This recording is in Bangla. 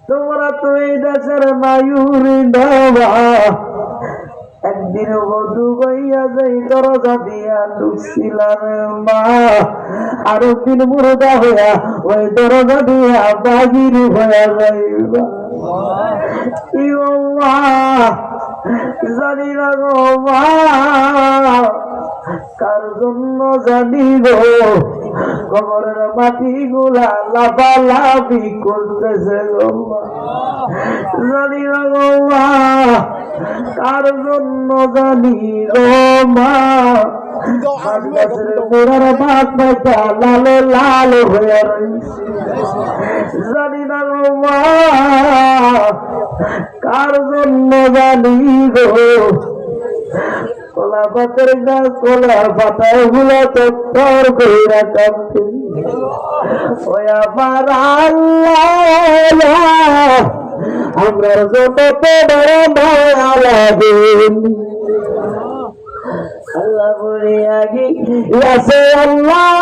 তোমরা তো এই দেশের মায়ুরি দেওয়া একদিন বধু গইয়া যাই দরজা দিয়া ঢুকছিলাম মা, আর একদিন মুর্দা হইয়া ওই দরজা দিয়া বাগির হইয়া যাইবা। জানি না গো মা, কার জন্য জানি গো কবরের মাটি গুলা লাফালাফি করতেছে গো মা। জানি না গো মা, কার জন্য জানি গো মা, মোরার ভাত মাইটা লালে লাল হয়ে রয়েছে। জানি না গো মা, কার জন্য জানি গো কলা পাতের গাছ কলার পাতা গুলো চত্বর করে রাখতে ওই আমার আল্লাহ আমরা যত বড় মায়া লাগে আল্লাহ বলে আগে আল্লাহ।